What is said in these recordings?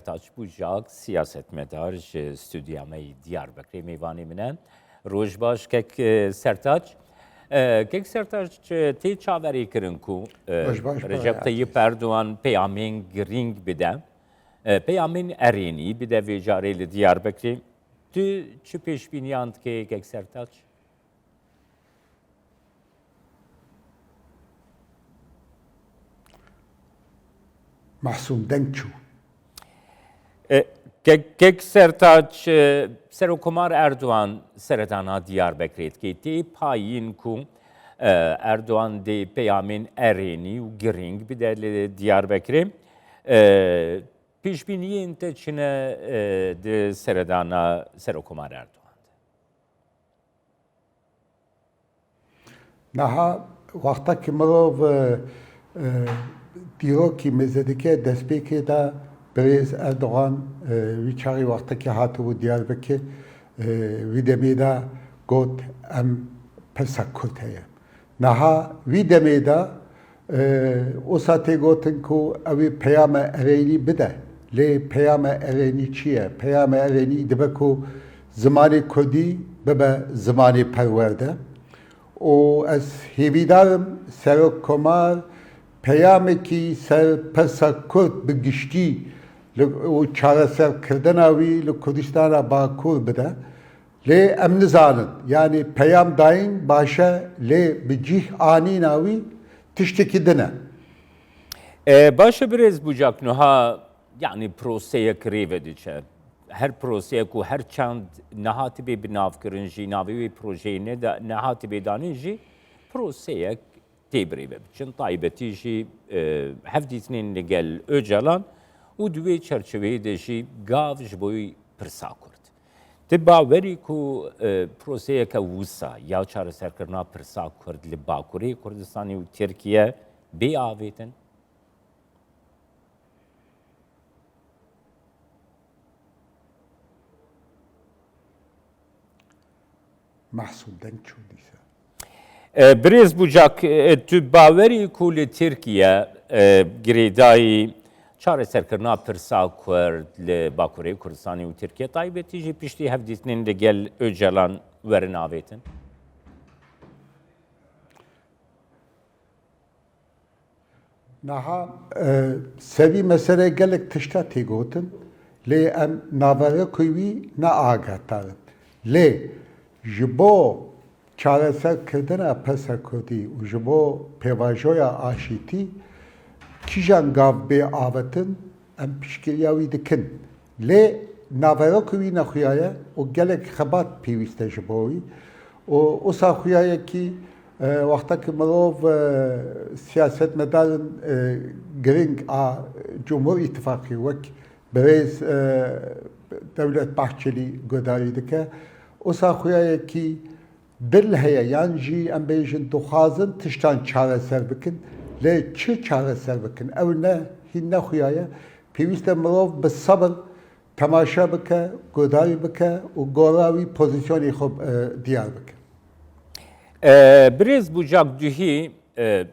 Sertaç Bucak siyasetmedar ji stüdyamê Diyarbekirê mêvanê min e. Roj baş kek Sertaç. Kek Sertaç tê çaverî kirin ku Recep Tayyip Erdoğan peyamên girîng bide. Peyamên erênî bide vê carê li Diyarbekirê. Tu çi pêşbîniyan dikê kek Sertaç? محسوم دنگ چو Kek Sertaç Serokkomar Erdoğan seredana Diyarbekirê ki tê payîn ku Erdoğan dê peyamên erênî û girîng bide li Diyarbekirê. Pêşbîniyên te çi ne di seredana Serokkomar Erdoğan? نها وقتا که مرو دیروکی مزدیکه دستپیکی دا بریز اردوغان ویچاری وقتا که هاتو و دیار بکی وی دمی دا گوت ام پرسکوت هیا نها وی دمی دا او ساتی گوتن کو اوی پیام ارینی بده لی پیام ارینی چیه؟ پیام ارینی دبه کو زمانی کردی ببه زمانی پرورده و از هیویدارم سرکمار پیامکی سر پرسا کرد بگشتی و چارەسەر کردناوی لکردستان باکور بده لی امن زانن یعنی پیام داین باشه لی بجیح آنی ناوی تشتکی دنه Başa biraz bucak nuha yani proseye krive diçe. Her proseye ku her çand nahati bir navkirin jî navî wê projeyê ne de nehati bêdanîn jî proseye têbirê biçin taybetî jî hevdîtinên li gel Öcalan û di wê çerçeveyê de jî gav ji bo pirsa Kurd. Ti bawerî ku proseyeke wisa ya çareserkirina pirsa Kurd li Bakurê Kurdistanê û Tirkiye bê avêtin? محسوم دنگ چو دیسه Birêz bucak tu bawerî ku li Tirkiye girêdayî çareserkirina pirsa Kurd li Bakurê Kurdistanê û Tirkiye taybetî jî piştî hevdîtinên li gel Öcalan werin avêtin? نها سوی مسئله گلک تشتا تیگوتن لی ام ناوره کوی نه آگاه لی جبو چارەسەر کردنا پرسا کردی و جبو پیواژویا آشیتی کیجان گاو بی آوتن ام پشکریاوی دکن لی ناوره کوی نخویایه و گلک خبات پیوسته جبوی و اوسا خویایه کی وقتا که مروف سیاست مدارن گرینگ جمهور اتفاقی وک بریز دولت بحچلی گداری دکه اوسا خویایه کی دل هیا یان جی ام بیجن دخوازن تشتان چارەسەر بکن لی چه چارەسەر بکن او نه هین نخویایه پیوسته مروف به صبر تماشا بکه گداری بکه و گوراوی پوزیسیونی خوب دیار بکه Birêz bucak duhî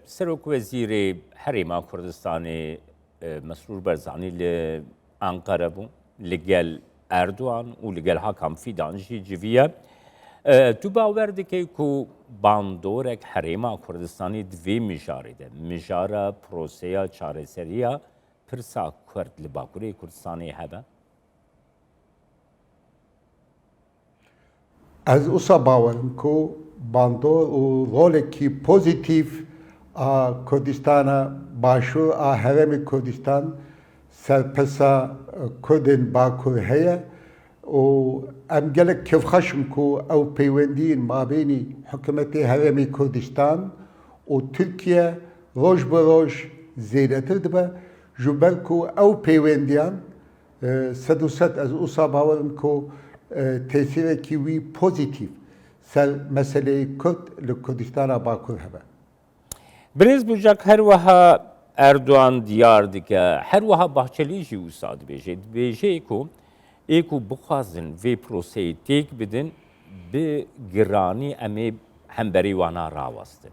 Serok Wezîrê Herêma Kurdistanê Mesrûr Barzanî li Ankara bû li gel Erdoğan û li gel Hakan Fidan jî civiye. Tu bawer dike ku bandorek Herêma Kurdistanê di vê mijarê de mijara proseya çareseriya pirsa Kurd li Bakurê Kurdistanê hebe? از اوسا باورم کو باندور و رولکی پوزیتیو کردستان باشور هرم کردستان سرپسا کردن باکور هیا و ام گلک کفخشم کو او پیوندین ما بینی حکومت هرم کردستان و ترکیه روش به روش زیادتر دبه جبر کو او پیوندیان صد از اوسا باورم کو تأثیر کیوی پوزیتیو سر مسئله کرد لکردستان باکور هبه. Birêz bucak her wiha Erdoğan diyar dike, her wiha Bahçeli jî wisa dibêje. Dibêje ku ê ku bixwazin vê proseyê têk bidin bi giranî em ê hemberî wana rawastin.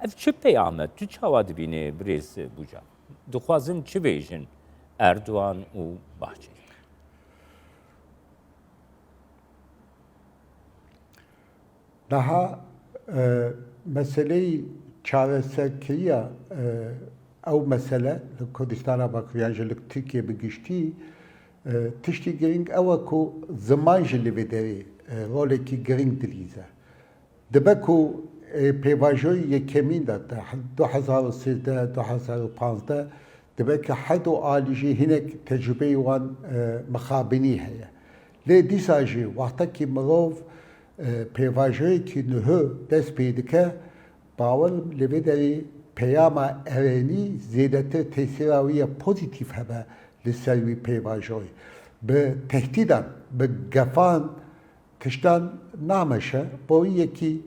Ev çi peyam e? Tu çawa dibînî birêz bucak? Dixwazin çi bêjin? Erdoğan û Bahçeli. Daha meseleyi çareserkiriya ev mesele Kurdistan'a bakıyancılık Türkiye bigişti tişti giring ewa ku zaman jili vederi roleki giring dilize. Dibe ku pêvajoyê yekemîn de 2013-2015 dibe ki hedo alî jî hinek tecrübeyê wan mixabinî heye. Lê dîsa jî wextekî mirov pêvajoyekî niha dest pê dike bawer li vê derê peyama erenî zêdetir tesîra wî ye pozîtîv hebe li ser wî pêvajoyê. Bi tehdîdan, bi gefan tiştan nameşe bo wî yekî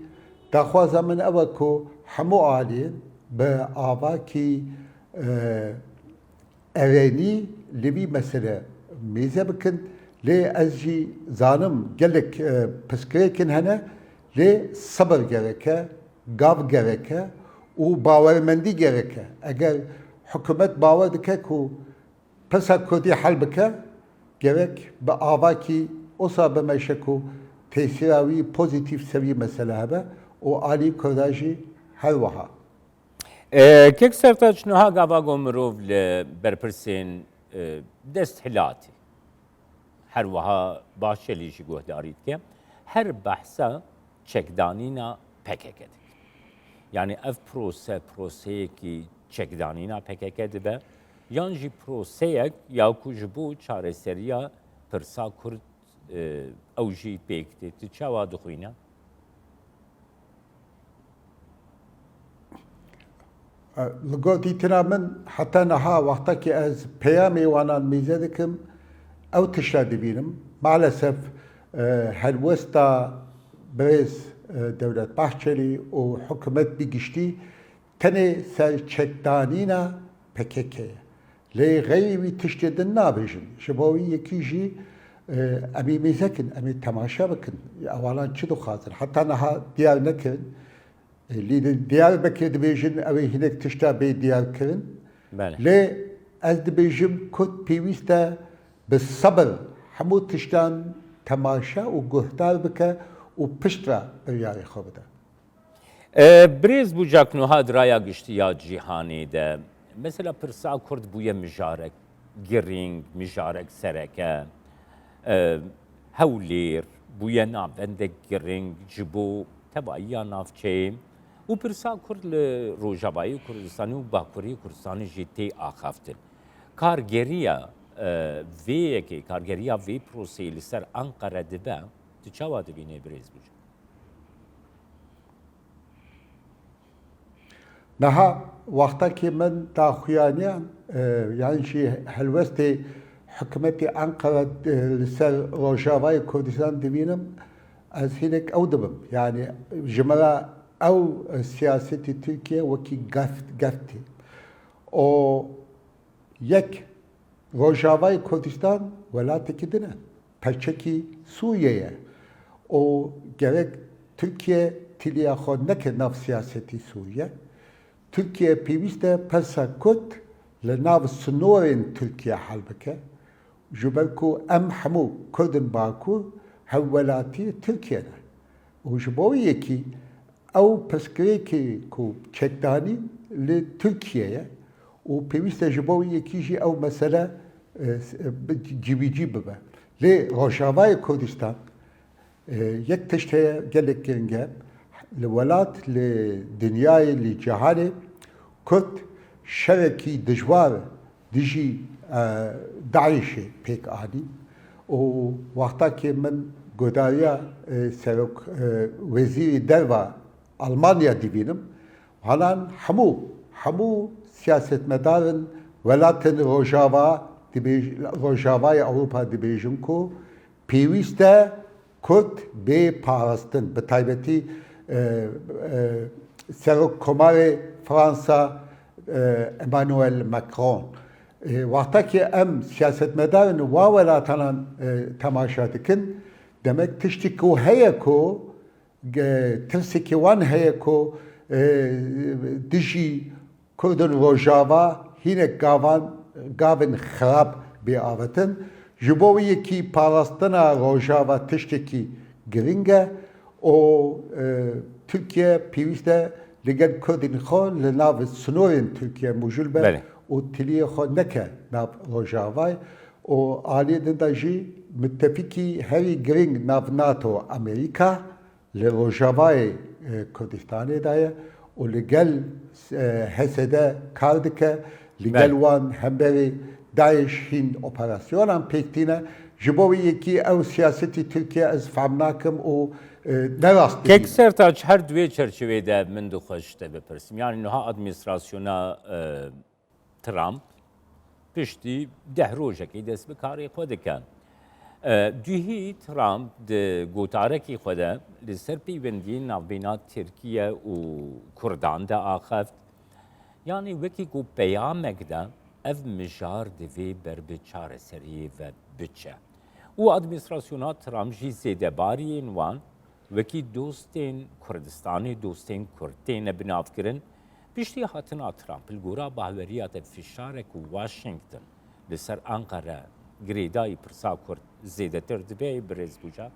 daxwaza min ew e ku hemû aliyên bi avakî erenî li vî mesele mêze bikin. Lê ez jî zanim gelek piskirêkin hene lê sabir gereke, gav gereke û bawermendî gereke. Eger hikûmet bawer dike ku pirsa Kurdî hel bike gerek bi avakî osa bimeşe ku tesîra wî pozîtîv sevî mesele hebe û alî Kurda jî her wiha. Kek sertaç niha gava mirov li berpirsên desthilatî her wiha Bahçeli jî guhdarî dike her behsa çekdanîna PKK dik. Yani ev proseyekî çekdanîna PKK dibe yan jî proseyek ya ku ji bo çareseriya pirsa Kurd ew jî pêk tê. Tu çawa dixwîne? Li gor dîtina min heta niha wextekî ez peyamê wanan mêze dikim ew tişta dibînim. Maalesef helwesta birêz Devlet Bahçeli û hikûmet bigiştî tenê ser çekdanîna PKK'ye. Lê xeyî wî tiştê din nabêjin. Ji bo wî yekî jî em ê mêzekin, em ê temaşa bikin. Ewalan çi dixwazin? Heta niha diyar nekirin. Lî Diyarbekir dibêjin ew ê hinek tişta bê diyar kirin. Lê ez dibêjim Kurd pêwîst e bi sabir hemû tiştan temaşa û guhdar bike û piştra biryarê xwe bide. Birêz bûcak niha diraya giştiya cîhanê de mesela pirsa Kurd bûye mijarek giring, mijarek sereke, hewlêr bûye navendek giring ji bo tebaiya navçeyê û pirsa Kurd li Rojavayê Kurdistanê û Bakurê Kurdistanê jî tê axaftin. Kargeriya vê kargeriya vê proseyê li ser Ankara dibe, tu çawa dibînî birêz bûcak? Niha wextekî min daxuyaniyan yan jî helwestê hikûmetê Ankara li ser Rojavayê Kurdistan dibînim ez hinek ew dibim. Yani ji me re ew siyasetê Tirkiye wekî geftê. O yek Rojavayê Kurdistan welatekî din e. Perçekî Sûriyeye. O gerek Türkiye tiliya xwe nekir nav siyasetî Sûriye. Türkiye pêwîst e pirsa Kurd li nav sinorên Tirkiye hel bike. Ji ber ku em hemû Kurdin Bakur hewwelatiyê Tirkiye ne. û ji bo wî yekî ew piskirêkê ku çekdanî li Tirkiyeye û pêwîst e ji bo wî yekî jî ew mesele cîbîcî bibe. Lê Rojavayê Kurdistan yek tişt heye gelek giring e li welat li dinyayê li cîhanê Kurd şerekî dijwar dijî Daişê pêk anî û wextekê min guhdariya serok wezîrê derva Almanya dibînim halan hemû siyasetmedarên welatên Rojavayê Ewropa dibêjin ku pêwîst e Kurd bê parastin bi taybetî Serokkomarê Fransa Emmanuel Macron. Wextekî em siyasetmedarên wa welatanan temaşa dikin demek tiştî ku heye ku tirsekî wan heye ku dijî Kurdên Rojava hinek gavan gavin xrab biavetin. Ji bo wî yekî parastina rojava tiştekî giring e û Türkiye pêwîst e li gel Kurdên xwe li nav snorên Tirkiye mûjûl be û tiliyê xwe neke nav rojavayê û aliyê din de jî müttefikî herî giring nav NATO Amerîka li rojavayê Kurdistanê de ye û li gel Hesedê kar dike li gel wan hemberî Daesh hîn operasyonan pêk tîne ji bo wî yekî ew siyasetî Tirkiye ez fehm nakim û nerast Kek Sertaç her duê çerçevede min dixweş te bipirsim. Yani niha administrasyona Trump piştî 10 rojekê dest bi karê xwe dike. Duhî Trump di gotarekî xwe de li ser peywendiyên navbêna Tirkiye û Kurdan de axeft. Yani wekî ku peyamek de ev mijar divê ber bi çareseriyê ve biçe. û administrasyona Trump jî zêdebariyên wan wekî dostên Kurdistanê, dostên Kurd ne binavkirin, piştî hatina Trump li gora baweriya te fişarek û Washington li ser Ankara girêdayî pirsa Kurd zêdetir dibe birêz bûca?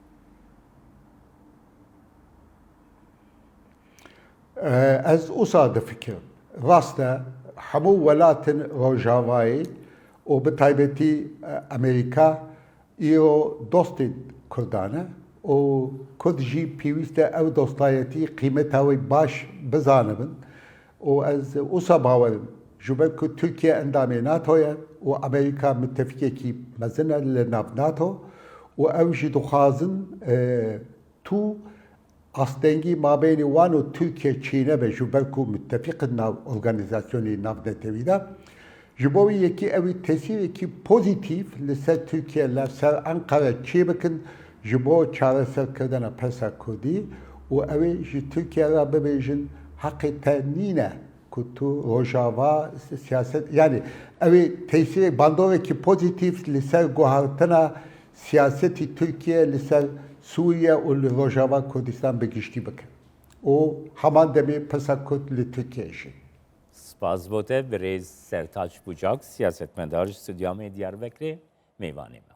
Ez wisa difikirim. Rast e hemû welatên Rojavayê û bi taybetî Amerîka îro dostên Kurdan e û Kurd jî pêwîst e ew dostayetî qîmeta wê baş bizanibin û ez wisa bawerim ji ber ku Tirkiye endamê NATO ye û Amerîka müttefikekî mezin e li nav NATO û ew jî dixwazin tu astengî mabênî wan û Tirkiye çîne be ji ber ku müttefiqin nav organizasyonê navnetewî de ji bo wî yekî ew tesîrekî pozîtîv li ser Tirkiye li ser Ankara çê bikin ji bo çareserkirina persa Kurdî û ew ê ji Tirkiye re bibêjin heqê te nîne ku tu rojava siyaset yani ew ê tesîrek bandorekî pozîtîv li ser guhartina siyasetî Tirkiye li ser Suriye û li Rojava Kurdistan bigiştî bikin û heman demê persa Kurd li Tirkiye jî. Spas bo te birêz Sertaç Bucak, siyasetmedar ji Stûdya me Diyarbekirê mêvanê me.